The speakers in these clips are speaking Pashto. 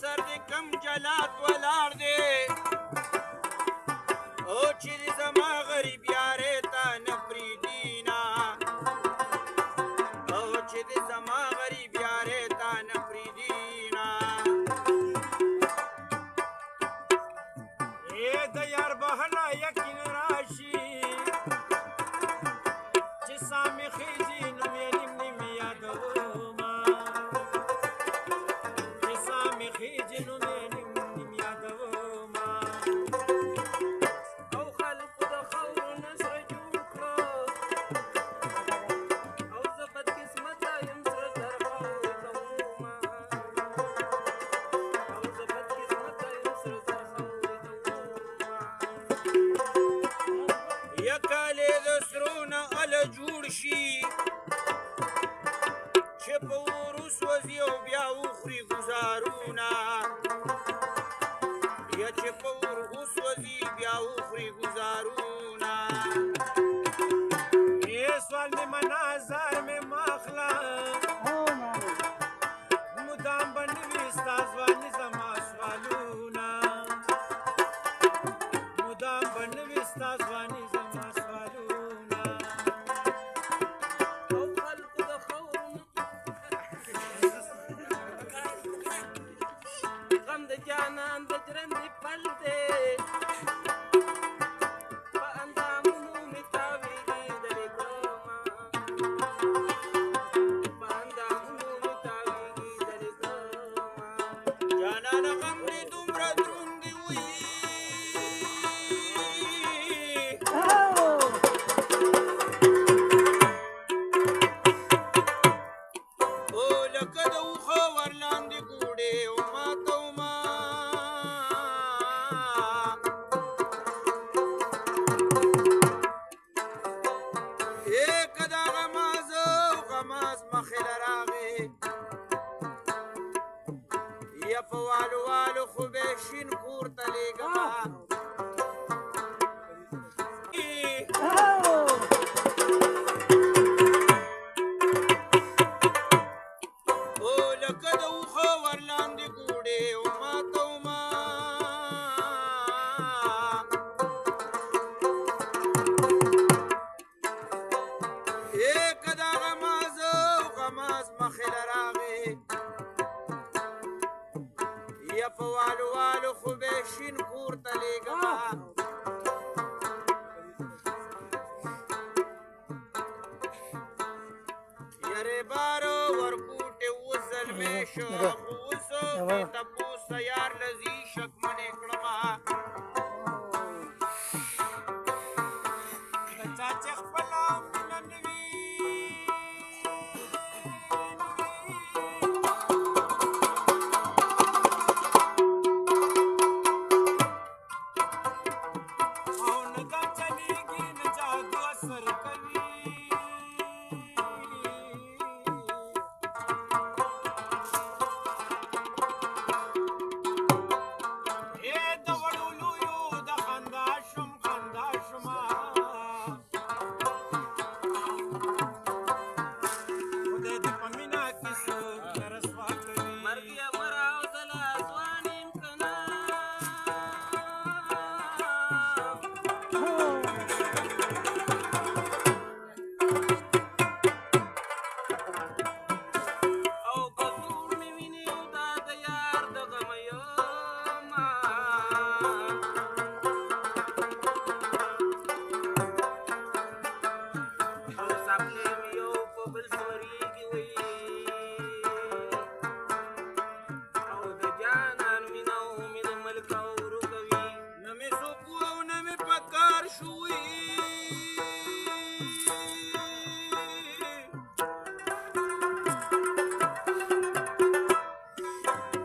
سر د کم جلات ولاړ دی او چې د زما غریب یارې ته نه پرېږدي نه او چې د زما غریب یارې ته نه پرېږدي نه د یار بهله یقین راشي چې سامې خېږي نوم یې نیم نیم یادومه چې سامې خېږي نوم یې نیم نیم یادومه او خلکو د خاورو نه سره جوړ کړه او زه بدقسمته یم سره سر خاورې کومه او زه بدقسمته یم سره سر خاورې کومه یکالې د سرو نه اله جوړ شي چې په اور وسوځي او بیا وخوري ګزارونه یا چې په اور وسوځي بیا وخوري ګزارونه سوال مې مناظر مې ماخله مدام به نوي ستا ځواني زما سوالونه مدام به نوي ستا ځواني زما سوالونه او خلکو د خاورو غم د جانان د ژرندې پل دی په اندامونو مې تاویږي درې کومه په اندامونو مې تاویږي درې کومه جانانه غم دې دومره دروند دی وي او لکه د اوښه ورلاندې ګوډې وماتومه که دا غماز او غماز مخې له راغې یا په والو والو خو به شین کور ته لېږمه او لکه د اوښه ورلاندې ګوډې وماتومه که دا غماز او غماز مخې له راغې یا په والو والو خو به شین کور ته لېږمه یارې بارو ورکوټې اوس زلمې شو خو اوس دې تپوس یار لذي شکمنې کړمه د چا چې خپله مینه نه وي او نه دا چلېږي نه جادو اثر کوي د وړو لویو د خندا شم خندا شمه خدای دې په مینه کې څوک نه رسوا کوي مرګ یې وراوزله ځوان یم که نه او که زور مې ویني او دا د یار د غمه یمه او څپلۍ مې یو په بل سورېږي وي او د جانان مینه او مې د ملک اورو کوي نه مې څوک او نه مې په کار شوي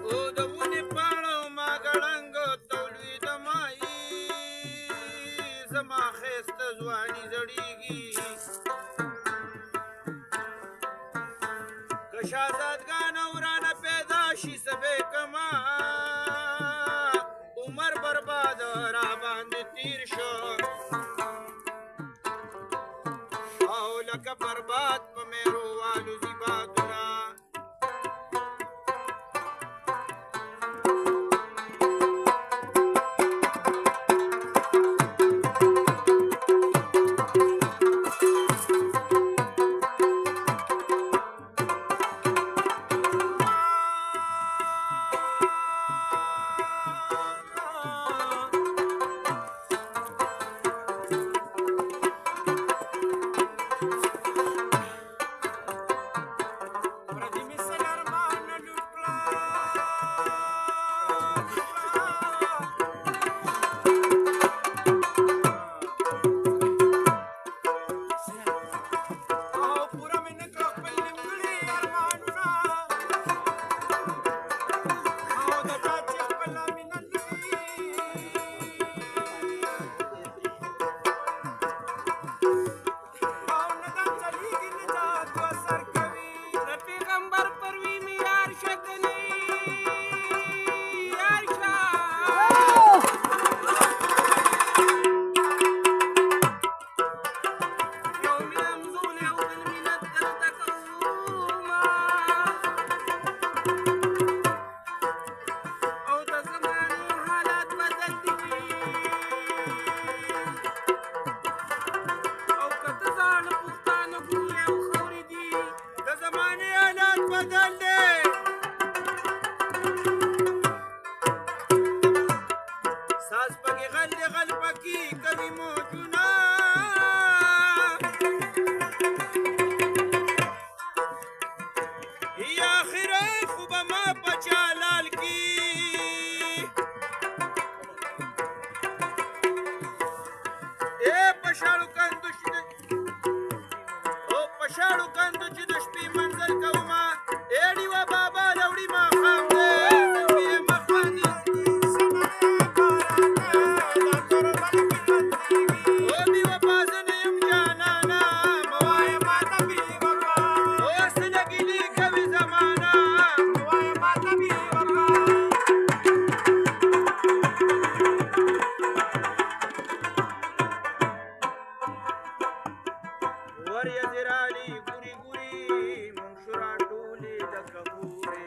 او د ونې پاڼه او ما ګړنګ تولوېدمه زما ښایسته ځواني زړېږي که شهزادګانه ورانه پیدا شي څه به یې کمه عمر برباد را باندې تیر شو او لکه برباد په مېرو والو زی بادونه ساز پکې غل دی غل پکې کوي موجونه یا آخره خو به ما په چا لال کي په شاړو کندو چې د شپې منظر کومه ایډي و بابا لوړي ماښام دی زلفې مخ باندې او بې وفا زه نه یم جانانه مه وایه ماته بې وفا اوس نه ګیلې کوي زمانه مه وایه ماته بې وفا وریځې رالي ګوري ګوري مونږ شو راټولې لکه بورې